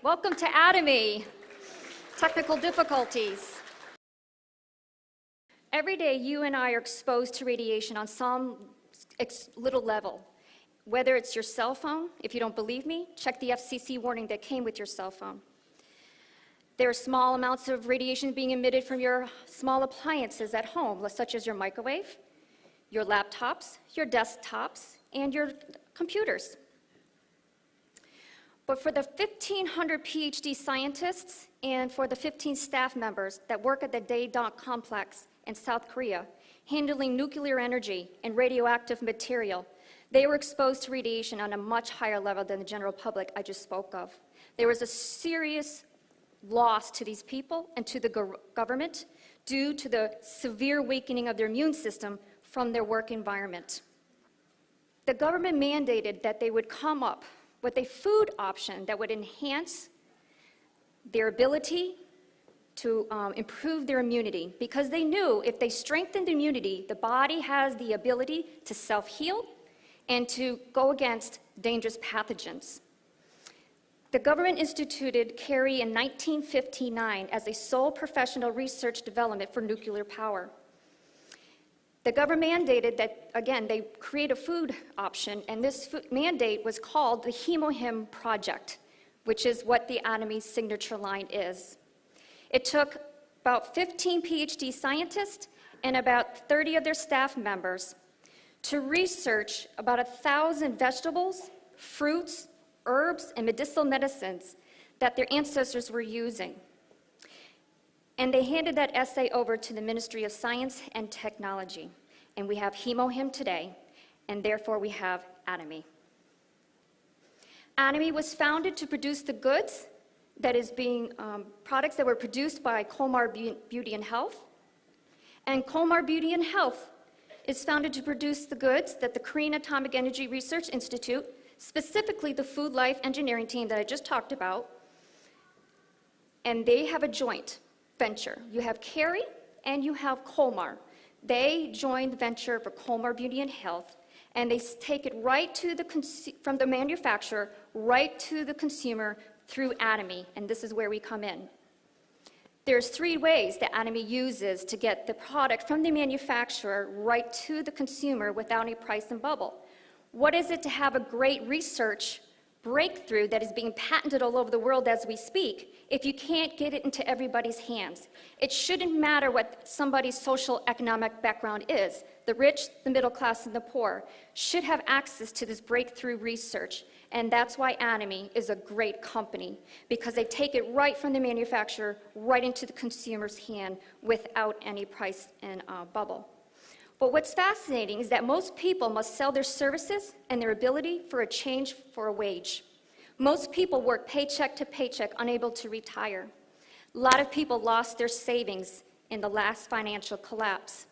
Welcome to Atomy. Technical difficulties. Every day, you and I are exposed to radiation on some little level. Whether it's your cell phone, if you don't believe me, check the FCC warning that came with your cell phone. There are small amounts of radiation being emitted from your small appliances at home, such as your microwave, your laptops, your desktops, and your computers. But for the 1,500 PhD scientists and for the 15 staff members that work at the Daedong complex in South Korea, handling nuclear energy and radioactive material, they were exposed to radiation on a much higher level than the general public I just spoke of. There was a serious loss to these people and to the government due to the severe weakening of their immune system from their work environment. The government mandated that they would come up with a food option that would enhance their ability to improve their immunity, because they knew if they strengthened immunity, the body has the ability to self-heal and to go against dangerous pathogens. The government instituted CARI in 1959 as a sole professional research development for nuclear power. The government mandated that, again, they create a food option, and this mandate was called the HemoHim Project, which is what the Atomy signature line is. It took about 15 PhD scientists and about 30 of their staff members to research about 1,000 vegetables, fruits, herbs, and medicinal medicines that their ancestors were using. And they handed that essay over to the Ministry of Science and Technology. And we have HemoHim today, and therefore we have Atomy. Atomy was founded to produce the goods that is being, products that were produced by Colmar Beauty and Health. And Colmar Beauty and Health is founded to produce the goods that the Korean Atomic Energy Research Institute, specifically the Food Life Engineering team that I just talked about, and they have a joint venture. You have CARI and you have Colmar. They joined the venture for Colmar Beauty and Health, and they take it right to from the manufacturer right to the consumer through Atomy, and this is where we come in. There's 3 ways that Atomy uses to get the product from the manufacturer right to the consumer without any price and bubble. What is it to have a great research breakthrough that is being patented all over the world as we speak if you can't get it into everybody's hands? It shouldn't matter what somebody's social economic background is. The rich, the middle class, and the poor should have access to this breakthrough research. And that's why Atomy is a great company, because they take it right from the manufacturer right into the consumer's hand without any price and bubble. But what's fascinating is that most people must sell their services and their ability for a change for a wage. Most people work paycheck to paycheck, unable to retire. A lot of people lost their savings in the last financial collapse.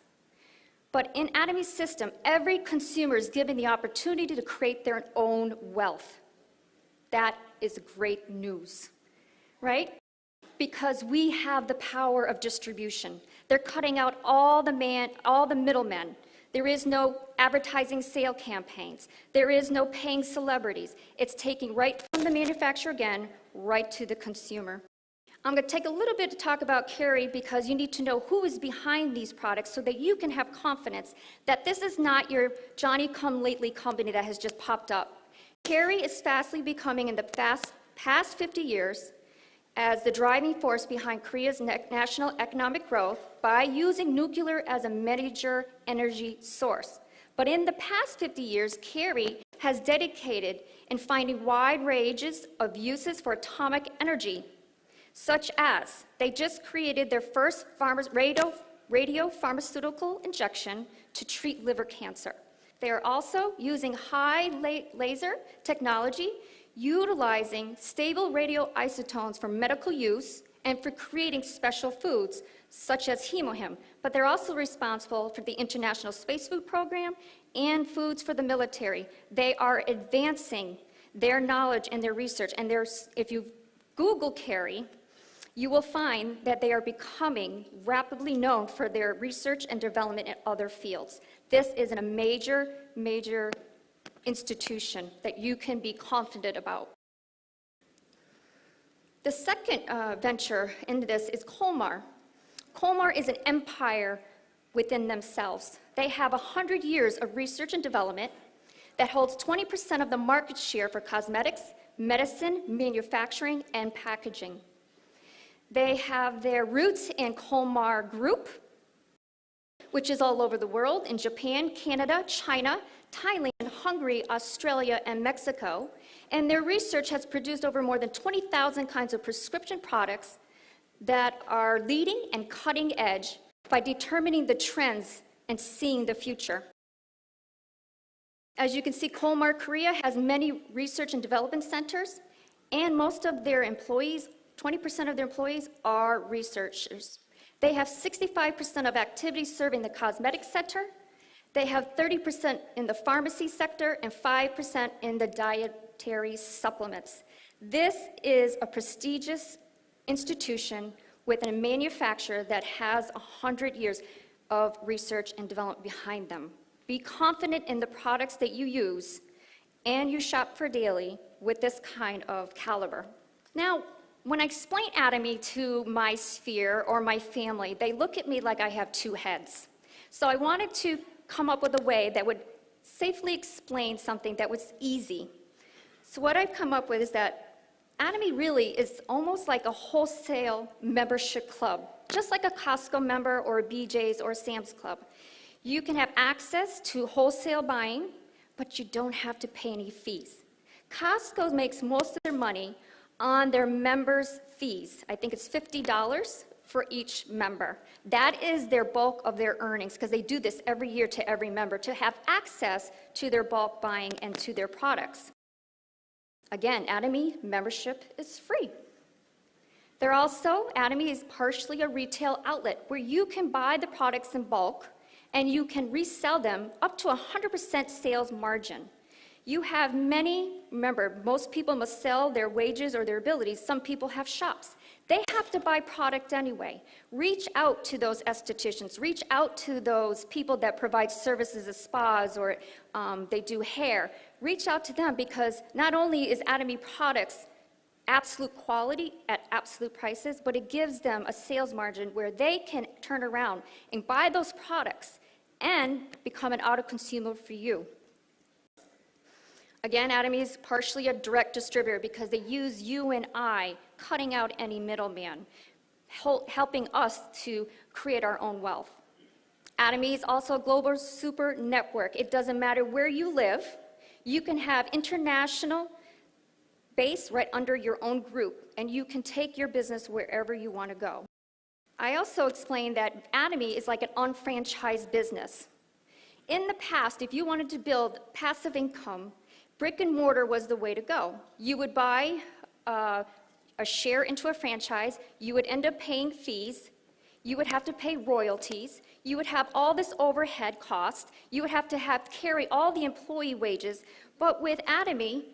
But in Atomy's system, every consumer is given the opportunity to create their own wealth. That is great news, right? Because we have the power of distribution. They're cutting out all the middlemen. There is no advertising sale campaigns. There is no paying celebrities. It's taking right from the manufacturer again, right to the consumer. I'm going to take a little bit to talk about CARI because you need to know who is behind these products so that you can have confidence that this is not your Johnny-come-lately company that has just popped up. CARI is fastly becoming, in the past 50 years, as the driving force behind Korea's national economic growth by using nuclear as a major energy source. But in the past 50 years, CARI has dedicated in finding wide ranges of uses for atomic energy, such as they just created their first radio pharmaceutical injection to treat liver cancer. They are also using high laser technology, utilizing stable radioisotopes for medical use and for creating special foods, such as HemoHim. But they're also responsible for the International Space Food Program and foods for the military. They are advancing their knowledge and their research. And if you Google CARI, you will find that they are becoming rapidly known for their research and development in other fields. This is a major, major institution that you can be confident about. The second venture in this is Colmar. Colmar is an empire within themselves. They have 100 years of research and development that holds 20% of the market share for cosmetics, medicine, manufacturing, and packaging. They have their roots in Colmar Group, which is all over the world, in Japan, Canada, China, Thailand, Hungary, Australia, and Mexico. And their research has produced over more than 20,000 kinds of prescription products that are leading and cutting edge by determining the trends and seeing the future. As you can see, Colmar Korea has many research and development centers, and most of their employees, 20% of their employees, are researchers. They have 65% of activities serving the cosmetic sector. They have 30% in the pharmacy sector and 5% in the dietary supplements. This is a prestigious institution within a manufacturer that has 100 years of research and development behind them. Be confident in the products that you use and you shop for daily with this kind of caliber. Now, when I explain Atomy to my sphere or my family, they look at me like I have two heads. So I wanted to come up with a way that would safely explain something that was easy. So what I've come up with is that Atomy really is almost like a wholesale membership club, just like a Costco member or a BJ's or a Sam's Club. You can have access to wholesale buying, but you don't have to pay any fees. Costco makes most of their money on their members' fees. I think it's $50 for each member. That is their bulk of their earnings, because they do this every year to every member to have access to their bulk buying and to their products. Again, Atomy membership is free. Atomy is partially a retail outlet where you can buy the products in bulk and you can resell them up to 100% sales margin. You have remember, most people must sell their wages or their abilities. Some people have shops. They have to buy product anyway. Reach out to those estheticians. Reach out to those people that provide services at spas or they do hair. Reach out to them, because not only is Atomy products absolute quality at absolute prices, but it gives them a sales margin where they can turn around and buy those products and become an auto consumer for you. Again, Atomy is partially a direct distributor because they use you and I, cutting out any middleman, helping us to create our own wealth. Atomy is also a global super network. It doesn't matter where you live. You can have international base right under your own group, and you can take your business wherever you want to go. I also explained that Atomy is like an unfranchised business. In the past, if you wanted to build passive income, brick and mortar was the way to go. You would buy a share into a franchise, you would end up paying fees, you would have to pay royalties, you would have all this overhead cost, you would have to carry all the employee wages, but with Atomy,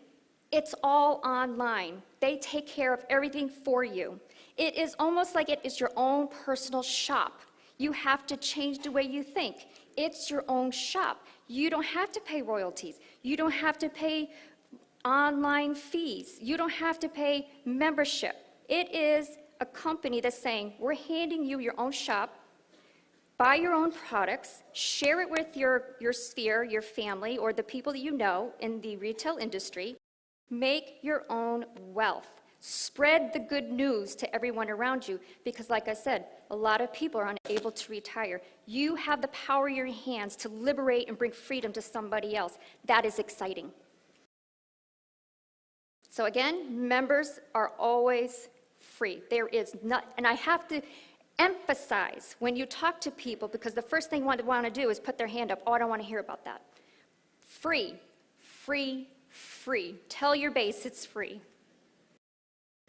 it's all online. They take care of everything for you. It is almost like it is your own personal shop. You have to change the way you think. It's your own shop. You don't have to pay royalties. You don't have to pay online fees. You don't have to pay membership. It is a company that's saying, we're handing you your own shop, buy your own products, share it with your sphere, your family, or the people that you know in the retail industry. Make your own wealth. Spread the good news to everyone around you, because like I said, a lot of people are unable to retire. You have the power in your hands to liberate and bring freedom to somebody else. That is exciting. So again, members are always free. There is not, and I have to emphasize when you talk to people, because the first thing they want to do is put their hand up. Oh, I don't want to hear about that. Free, free, free. Tell your base it's free.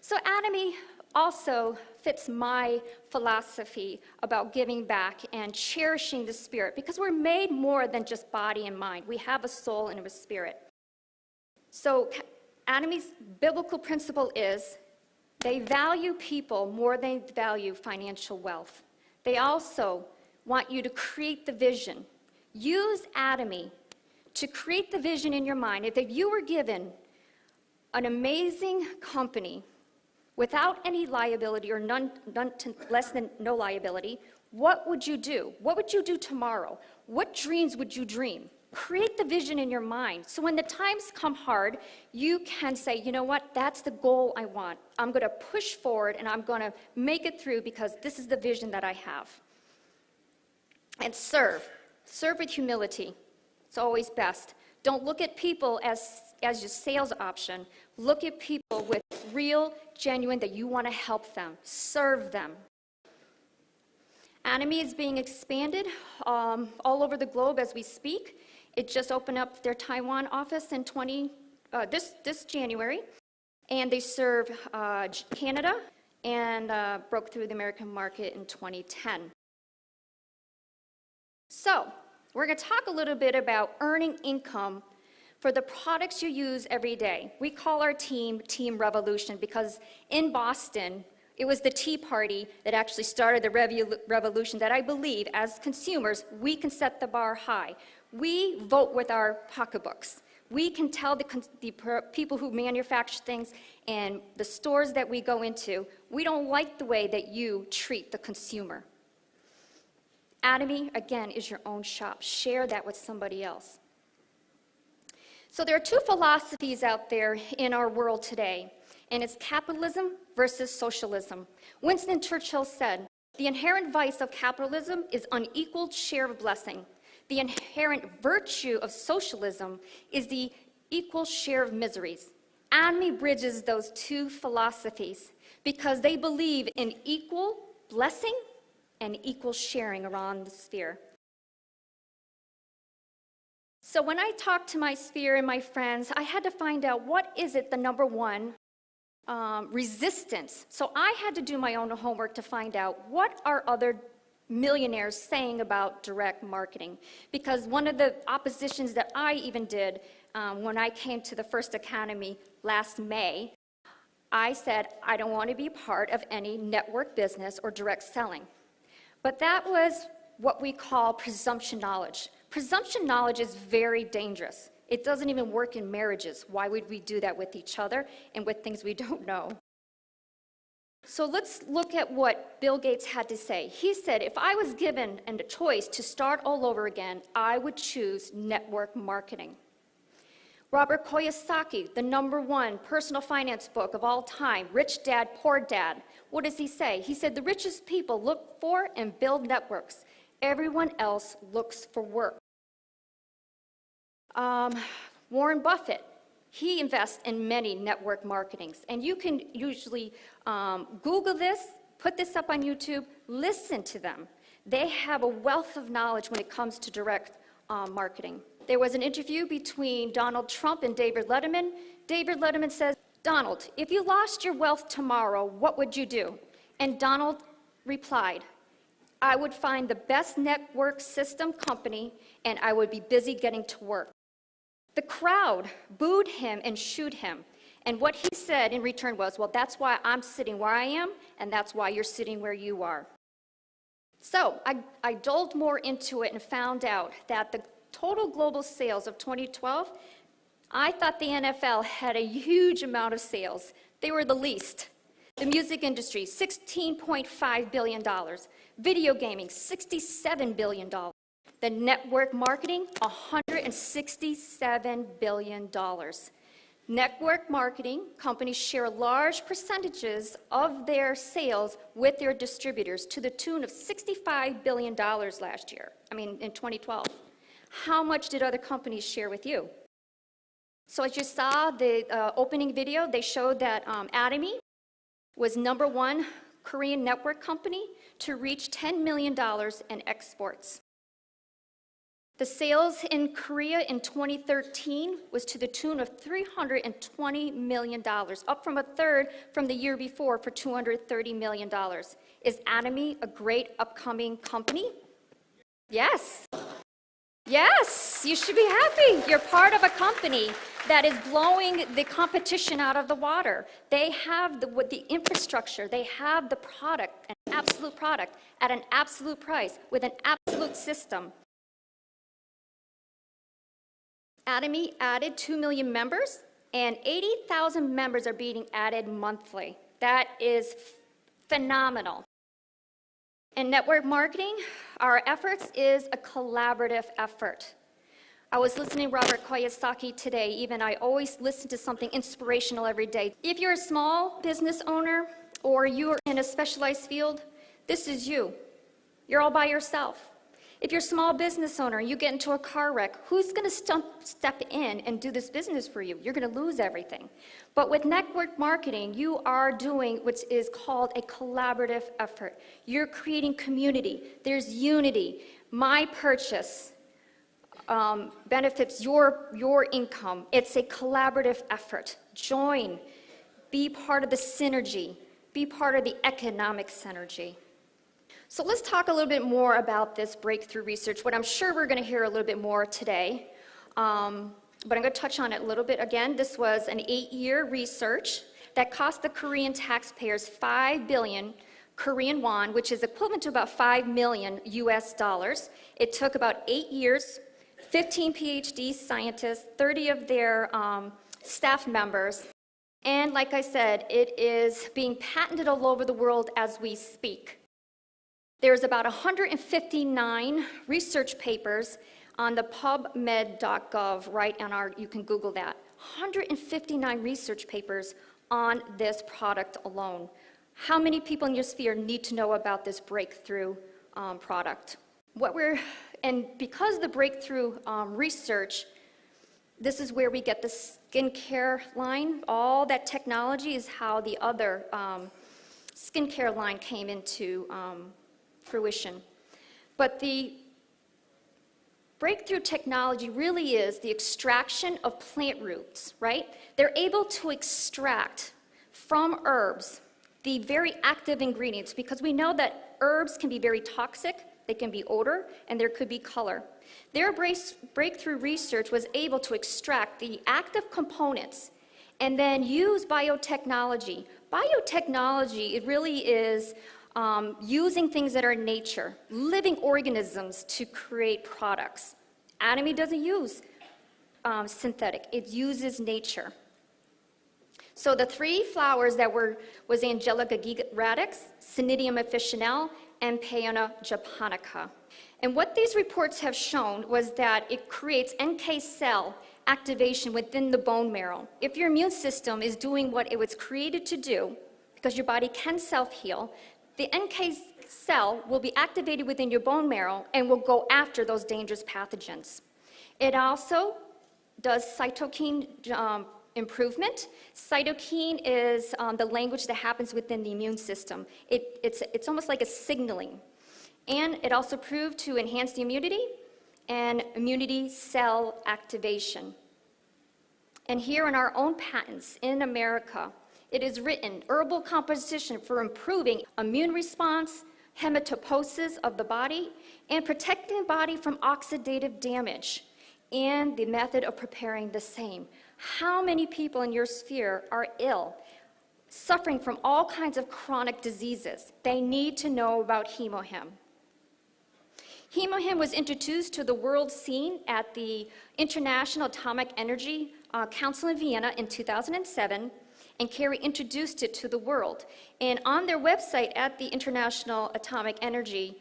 So Atomy also fits my philosophy about giving back and cherishing the spirit, because we're made more than just body and mind. We have a soul and a spirit. So Atomy's biblical principle is they value people more than they value financial wealth. They also want you to create the vision. Use Atomy to create the vision in your mind. If you were given an amazing company without any liability or less than no liability, what would you do? What would you do tomorrow? What dreams would you dream? Create the vision in your mind. So when the times come hard, you can say, you know what, that's the goal I want. I'm going to push forward and I'm going to make it through because this is the vision that I have. And serve. Serve with humility. It's always best. Don't look at people as your sales option. Look at people with real, genuine, that you want to help them. Serve them. Atomy is being expanded all over the globe as we speak. It just opened up their Taiwan office in this January, and they serve Canada and broke through the American market in 2010. So, we're going to talk a little bit about earning income for the products you use every day. We call our team Team Revolution because in Boston, it was the Tea Party that actually started the revolution that I believe, as consumers, we can set the bar high. We vote with our pocketbooks. We can tell the people who manufacture things and the stores that we go into, we don't like the way that you treat the consumer. Atomy, again, is your own shop. Share that with somebody else. So there are two philosophies out there in our world today, and it's capitalism versus socialism. Winston Churchill said, "The inherent vice of capitalism is unequaled share of blessing. The inherent virtue of socialism is the equal share of miseries." Atomy bridges those two philosophies because they believe in equal blessing and equal sharing around the sphere. So when I talked to my sphere and my friends, I had to find out what is it the number one resistance. So I had to do my own homework to find out what are other millionaires saying about direct marketing. Because one of the oppositions that I even did when I came to the first academy last May, I said, I don't want to be part of any network business or direct selling. But that was what we call presumption knowledge. Presumption knowledge is very dangerous. It doesn't even work in marriages. Why would we do that with each other and with things we don't know? So let's look at what Bill Gates had to say. He said, if I was given a choice to start all over again, I would choose network marketing. Robert Kiyosaki, the #1 personal finance book of all time, Rich Dad, Poor Dad. What does he say? He said, the richest people look for and build networks. Everyone else looks for work. Warren Buffett, he invests in many network marketings. And you can usually Google this, put this up on YouTube, listen to them. They have a wealth of knowledge when it comes to direct marketing. There was an interview between Donald Trump and David Letterman. David Letterman says, Donald, if you lost your wealth tomorrow, what would you do? And Donald replied, I would find the best network system company and I would be busy getting to work. The crowd booed him and shooed him. And what he said in return was, well, that's why I'm sitting where I am, and that's why you're sitting where you are. So I dove more into it and found out that the total global sales of 2012, I thought the NFL had a huge amount of sales. They were the least. The music industry, $16.5 billion. Video gaming, $67 billion. The network marketing, $167 billion. Network marketing companies share large percentages of their sales with their distributors to the tune of $65 billion last year, in 2012. How much did other companies share with you? So as you saw the opening video, they showed that Atomy was #1 Korean network company to reach $10 million in exports. The sales in Korea in 2013 was to the tune of $320 million, up from a third from the year before for $230 million. Is Atomy a great upcoming company? Yes. Yes, you should be happy. You're part of a company that is blowing the competition out of the water. They have the infrastructure, they have the product, an absolute product, at an absolute price, with an absolute system. Atomy added 2 million members, and 80,000 members are being added monthly. That is phenomenal. In network marketing, our efforts is a collaborative effort. I was listening to Robert Kiyosaki today. Even I always listen to something inspirational every day. If you're a small business owner or you're in a specialized field, this is you. You're all by yourself. If you're a small business owner and you get into a car wreck, who's going to step in and do this business for you? You're going to lose everything. But with network marketing, you are doing what is called a collaborative effort. You're creating community. There's unity. My purchase benefits your income. It's a collaborative effort. Join. Be part of the synergy. Be part of the economic synergy. So let's talk a little bit more about this breakthrough research, what I'm sure we're going to hear a little bit more today. But I'm going to touch on it a little bit again. This was an 8-year research that cost the Korean taxpayers 5 billion Korean won, which is equivalent to about 5 million US dollars. It took about 8 years, 15 PhD scientists, 30 of their staff members. And like I said, it is being patented all over the world as we speak. There's about 159 research papers on the pubmed.gov, right on you can Google that. 159 research papers on this product alone. How many people in your sphere need to know about this breakthrough product? And because of the breakthrough research, this is where we get the skincare line. All that technology is how the other skincare line came into fruition. But the breakthrough technology really is the extraction of plant roots, right? They're able to extract from herbs the very active ingredients, because we know that herbs can be very toxic, they can be odor, and there could be color. Their breakthrough research was able to extract the active components and then use biotechnology. Biotechnology, it really is using things that are in nature, living organisms to create products. Atomy doesn't use synthetic, it uses nature. So the 3 flowers that was Angelica radix, Cnidium officinale, and Peona japonica. And what these reports have shown was that it creates NK cell activation within the bone marrow. If your immune system is doing what it was created to do, because your body can self-heal, the NK cell will be activated within your bone marrow and will go after those dangerous pathogens. It also does cytokine improvement. Cytokine is the language that happens within the immune system. It's almost like a signaling. And it also proved to enhance the immunity and immunity cell activation. And here in our own patents in America, it is written, herbal composition for improving immune response, hematopoiesis of the body, and protecting the body from oxidative damage, and the method of preparing the same. How many people in your sphere are ill, suffering from all kinds of chronic diseases? They need to know about HemoHim. HemoHim was introduced to the world scene at the International Atomic Energy Council in Vienna in 2007, and Carrie introduced it to the world. And on their website at the International Atomic Energy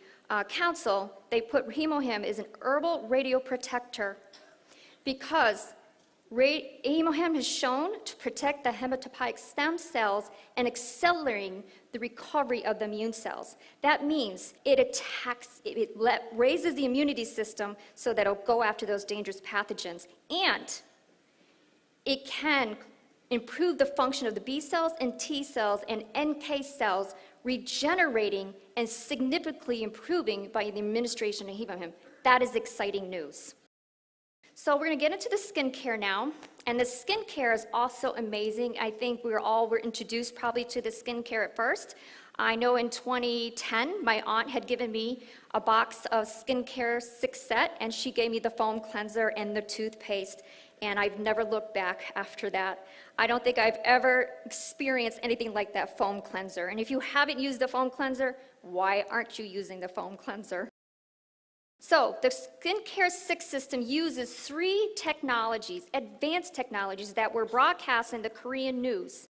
Council, they put HemoHim as an herbal radioprotector because HemoHim has shown to protect the hematopoietic stem cells and accelerating the recovery of the immune cells. That means it raises the immunity system so that it'll go after those dangerous pathogens. And it can improve the function of the B cells and T cells and NK cells, regenerating and significantly improving by the administration of HemoHim. That is exciting news. So we're going to get into the skincare now, and the skincare is also amazing. I think we were introduced probably to the skincare at first. I know in 2010, my aunt had given me a box of skincare 6 set, and she gave me the foam cleanser and the toothpaste, and I've never looked back after that. I don't think I've ever experienced anything like that foam cleanser. And if you haven't used the foam cleanser, why aren't you using the foam cleanser? So the Skincare 6 system uses 3 technologies, advanced technologies that were broadcast in the Korean news.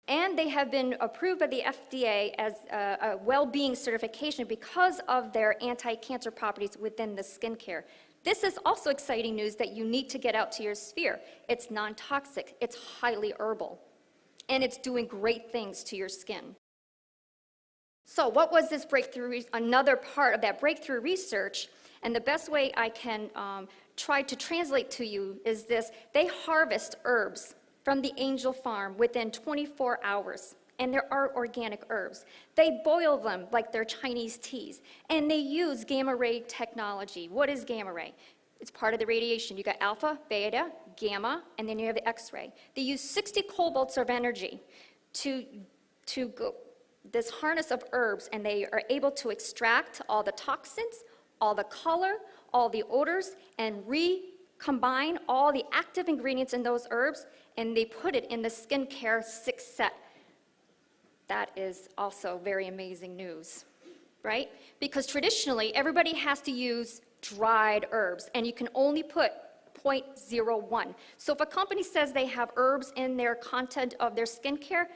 And they have been approved by the FDA as a well-being certification because of their anti-cancer properties within the skincare. This is also exciting news that you need to get out to your sphere. It's non-toxic, it's highly herbal, and it's doing great things to your skin. So what was this breakthrough? Another part of that breakthrough research, and the best way I can try to translate to you is this: they harvest herbs from the angel farm within 24 hours, and there are organic herbs. They boil them like they're Chinese teas, and they use gamma ray technology. What is gamma ray? It's part of the radiation. You got alpha, beta, gamma, and then you have the X-ray. They use 60 cobolts of energy to go this harness of herbs, and they are able to extract all the toxins, all the color, all the odors, and recombine all the active ingredients in those herbs, and they put it in the skincare 6 set. That is also very amazing news, right? Because traditionally, everybody has to use dried herbs, and you can only put 0.01. So if a company says they have herbs in their content of their skincare,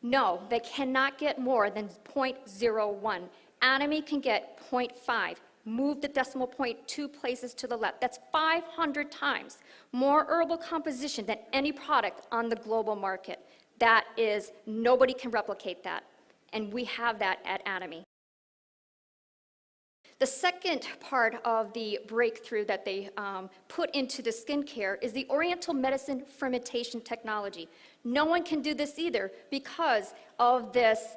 no, they cannot get more than 0.01. Atomy can get 0.5. Move the decimal point 2 places to the left. That's 500 times more herbal composition than any product on the global market. That is, nobody can replicate that, and we have that at Atomy. The second part of the breakthrough that they put into the skincare is the Oriental medicine fermentation technology. No one can do this either because of this.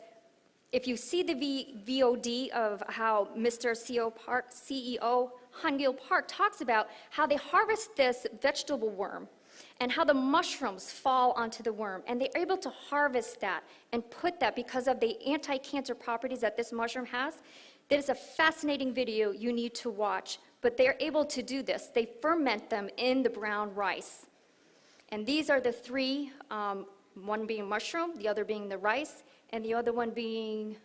If you see the VOD of how Mr. CEO Han-Gil Park talks about how they harvest this vegetable worm and how the mushrooms fall onto the worm, and they're able to harvest that and put that because of the anti-cancer properties that this mushroom has. That is a fascinating video you need to watch, but they're able to do this. They ferment them in the brown rice. And these are the three, one being mushroom, the other being the rice, and the other one being,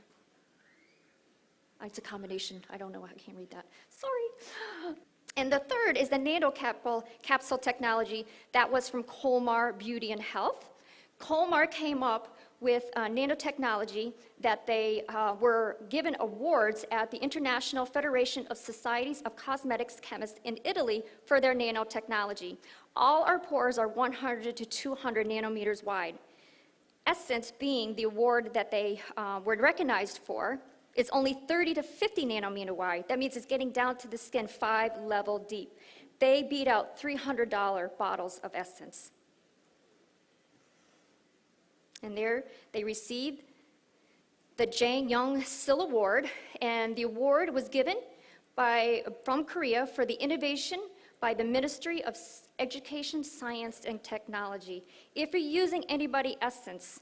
it's a combination. I don't know, I can't read that. Sorry. And the third is the nanocapsule technology that was from Colmar Beauty and Health. Colmar came up with nanotechnology that they were given awards at the International Federation of Societies of Cosmetics Chemists in Italy for their nanotechnology. All our pores are 100 to 200 nanometers wide. Essence, being the award that they were recognized for, is only 30 to 50 nanometer wide. That means it's getting down to the skin 5 level deep. They beat out $300 bottles of Essence. And there they received the Jang Young Sil Award, and the award was given from Korea for the innovation by the Ministry of Education, Science, and Technology. If you're using anybody Essence,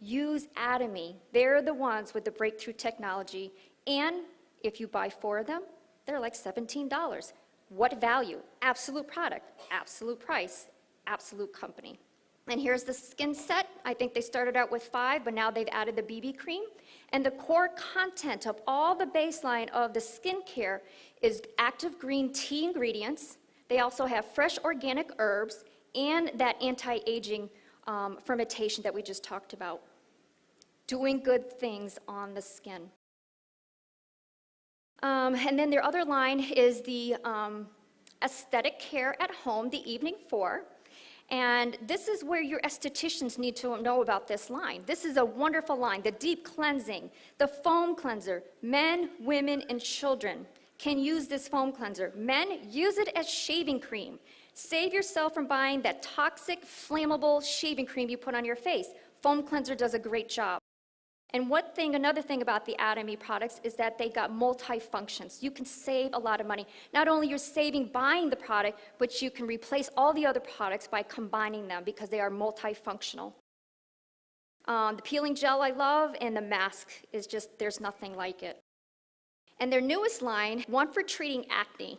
use Atomy. They're the ones with the breakthrough technology, and if you buy 4 of them, they're like $17. What value? Absolute product, absolute price, absolute company. And here's the skin set. I think they started out with 5, but now they've added the BB cream. And the core content of all the baseline of the skincare is active green tea ingredients. They also have fresh organic herbs and that anti-aging fermentation that we just talked about. Doing good things on the skin. And then their other line is the aesthetic care at home, the evening 4. And this is where your estheticians need to know about this line. This is a wonderful line, the deep cleansing, the foam cleanser. Men, women, and children can use this foam cleanser. Men, use it as shaving cream. Save yourself from buying that toxic, flammable shaving cream you put on your face. Foam cleanser does a great job. And another thing about the Atomy products is that they got multi-functions. You can save a lot of money. Not only you're saving buying the product, but you can replace all the other products by combining them because they are multifunctional. The peeling gel I love, and the mask is just, there's nothing like it. And their newest line, one for treating acne,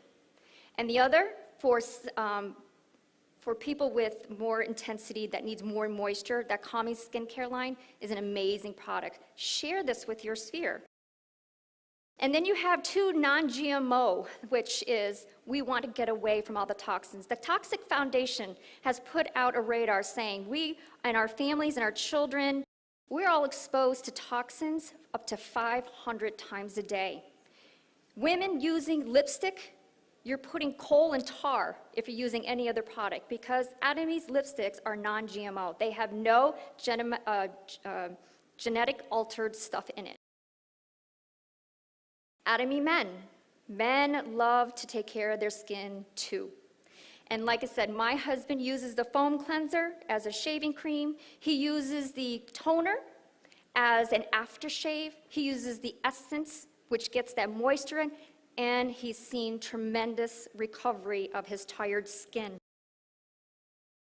and the other for people with more intensity that needs more moisture, that calming skincare line is an amazing product. Share this with your sphere. And then you have 2 non-GMO, which is we want to get away from all the toxins. The Toxic Foundation has put out a radar saying we and our families and our children We're all exposed to toxins up to 500 times a day. Women using lipstick, you're putting coal and tar if you're using any other product, because Atomy's lipsticks are non-GMO. They have no genetic altered stuff in it. Atomy men. Men love to take care of their skin too. And like I said, my husband uses the foam cleanser as a shaving cream. He uses the toner as an aftershave. He uses the essence, which gets that moisture in, and he's seen tremendous recovery of his tired skin.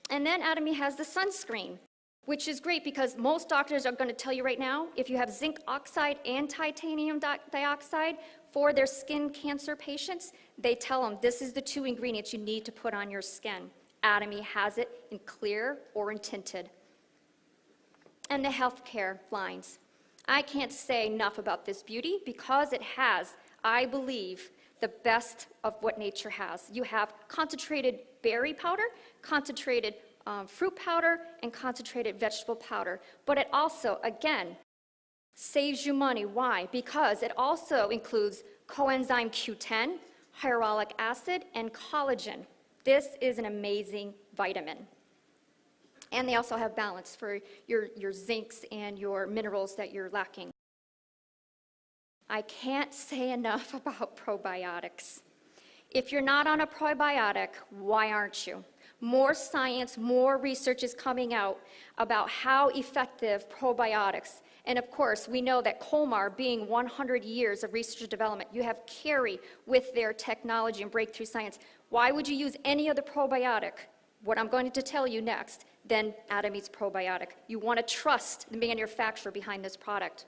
And then Atomy has the sunscreen, which is great because most doctors are going to tell you right now, if you have zinc oxide and titanium dioxide for their skin cancer patients, they tell them this is the two ingredients you need to put on your skin. Atomy has it in clear or in tinted. And the healthcare lines. I can't say enough about this beauty because it has, I believe, the best of what nature has. You have concentrated berry powder, concentrated fruit powder, and concentrated vegetable powder. But it also, again, saves you money. Why? Because it also includes coenzyme Q10, hyaluronic acid, and collagen. This is an amazing vitamin. And they also have balance for your zincs and your minerals that you're lacking. I can't say enough about probiotics. If you're not on a probiotic, why aren't you? More science, more research is coming out about how effective probiotics. And of course, we know that Colmar, being 100 years of research and development, you have Carey with their technology and breakthrough science. Why would you use any other probiotic, what I'm going to tell you next, than Atomy's probiotic? You want to trust the manufacturer behind this product.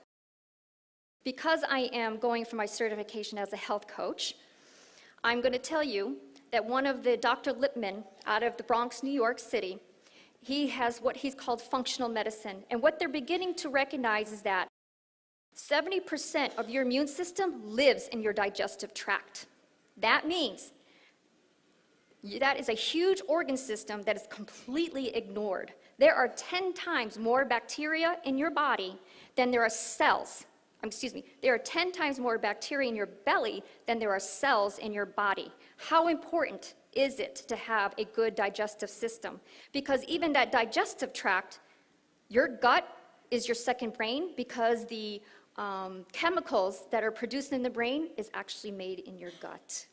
Because I am going for my certification as a health coach, I'm going to tell you that one of the Dr. Lipman out of the Bronx, New York City, he has what he's called functional medicine. And what they're beginning to recognize is that 70% of your immune system lives in your digestive tract. That means that is a huge organ system that is completely ignored. There are 10 times more bacteria in your body than there are cells. There are 10 times more bacteria in your belly than there are cells in your body. How important is it to have a good digestive system? Because even that digestive tract, your gut is your second brain, because the chemicals that are produced in the brain is actually made in your gut.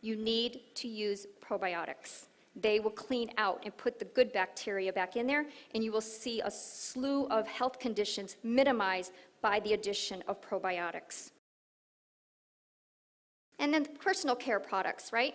You need to use probiotics. They will clean out and put the good bacteria back in there, and you will see a slew of health conditions minimized by the addition of probiotics. And then personal care products, right?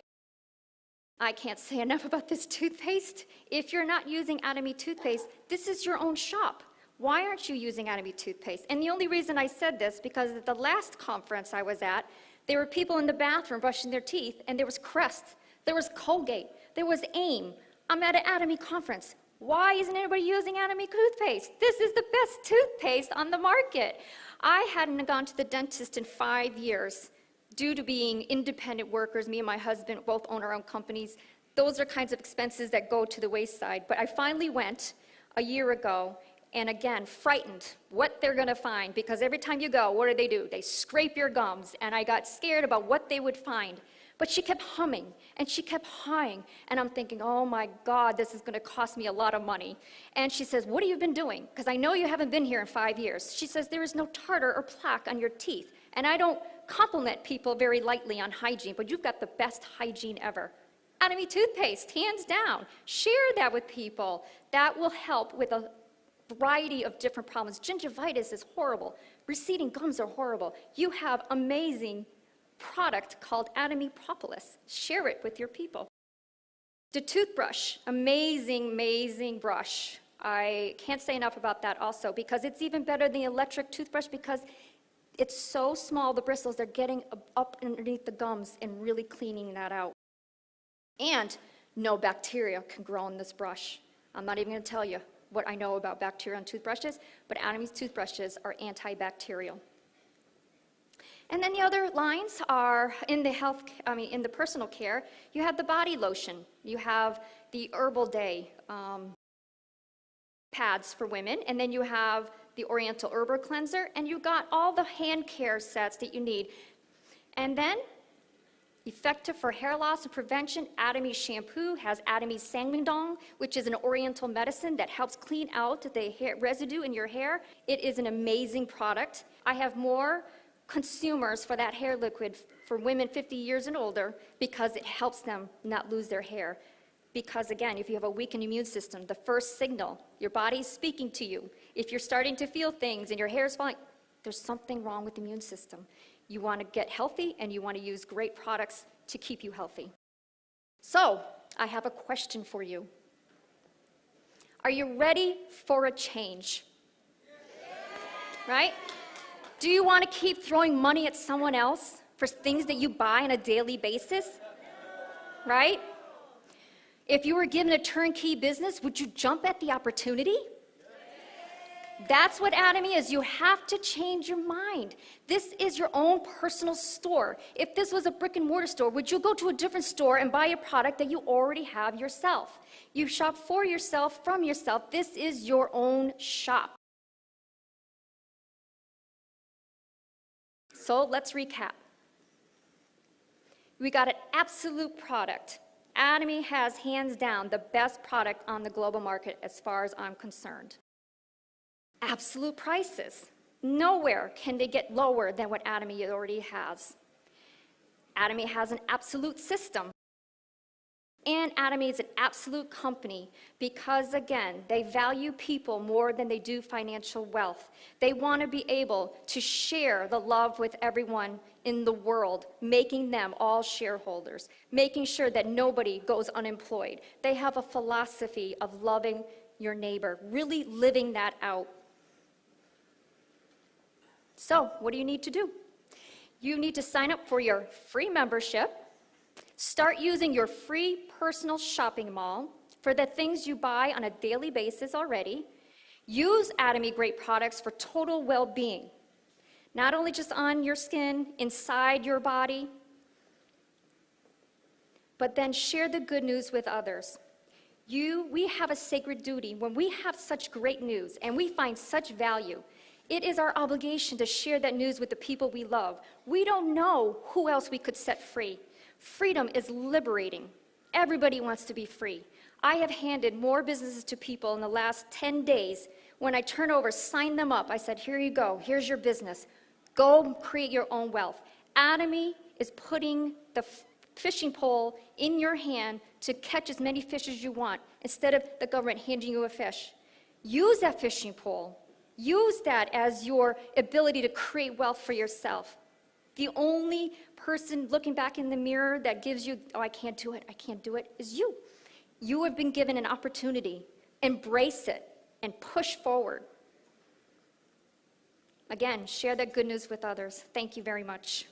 I can't say enough about this toothpaste. If you're not using Atomy toothpaste, this is your own shop. Why aren't you using Atomy toothpaste? And the only reason I said this, because at the last conference I was at, there were people in the bathroom brushing their teeth, and there was Crest, there was Colgate, there was AIM. I'm at an Atomy conference. Why isn't anybody using Atomy toothpaste? This is the best toothpaste on the market. I hadn't gone to the dentist in 5 years due to being independent workers. Me and my husband both own our own companies. Those are kinds of expenses that go to the wayside. But I finally went a year ago, and again, frightened what they're going to find, because every time you go, what do? They scrape your gums, and I got scared about what they would find. But she kept humming, and she kept hawing, and I'm thinking, oh my God, this is going to cost me a lot of money. And she says, what have you been doing? Because I know you haven't been here in 5 years. She says, there is no tartar or plaque on your teeth. And I don't compliment people very lightly on hygiene, but you've got the best hygiene ever. Atomy toothpaste, hands down. Share that with people. That will help with a variety of different problems. Gingivitis is horrible. Receding gums are horrible. You have amazing product called Atomy Propolis. Share it with your people. The toothbrush, amazing, amazing brush. I can't say enough about that also, because it's even better than the electric toothbrush, because it's so small, the bristles, they're getting up underneath the gums and really cleaning that out. And no bacteria can grow in this brush. I'm not even going to tell you what I know about bacteria on toothbrushes, but Atomy's toothbrushes are antibacterial. And then the other lines are in the personal care. You have the body lotion. You have the Herbal Day pads for women, and then you have the Oriental Herbal Cleanser, and you got all the hand care sets that you need. And then, effective for hair loss and prevention, Atomy shampoo has Atomy Sangmyeong, which is an Oriental medicine that helps clean out the hair residue in your hair. It is an amazing product. I have more consumers for that hair liquid for women 50 years and older because it helps them not lose their hair. Because again, if you have a weakened immune system, the first signal, your body's speaking to you. If you're starting to feel things and your hair's falling, there's something wrong with the immune system. You want to get healthy and you want to use great products to keep you healthy. So, I have a question for you. Are you ready for a change? Right? Do you want to keep throwing money at someone else for things that you buy on a daily basis? Right? If you were given a turnkey business, would you jump at the opportunity? That's what Atomy is. You have to change your mind. This is your own personal store. If this was a brick and mortar store, would you go to a different store and buy a product that you already have yourself? You shop for yourself, from yourself. This is your own shop. So let's recap. We got an absolute product. Atomy has, hands down, the best product on the global market as far as I'm concerned. Absolute prices. Nowhere can they get lower than what Atomy already has. Atomy has an absolute system. And Atomy is an absolute company because, again, they value people more than they do financial wealth. They want to be able to share the love with everyone in the world, making them all shareholders, making sure that nobody goes unemployed. They have a philosophy of loving your neighbor, really living that out. So, what do you need to do? You need to sign up for your free membership. Start using your free personal shopping mall for the things you buy on a daily basis already. Use Atomy great products for total well-being, not only just on your skin, inside your body, but then share the good news with others. We have a sacred duty. When we have such great news and we find such value, it is our obligation to share that news with the people we love. We don't know who else we could set free. Freedom is liberating. Everybody wants to be free. I have handed more businesses to people in the last 10 days. When I turn over, sign them up. I said, here you go. Here's your business. Go create your own wealth. Atomy is putting the fishing pole in your hand to catch as many fish as you want instead of the government handing you a fish. Use that fishing pole. Use that as your ability to create wealth for yourself. The only person looking back in the mirror that gives you, oh, I can't do it, is you. You have been given an opportunity. Embrace it and push forward. Again, share that good news with others. Thank you very much.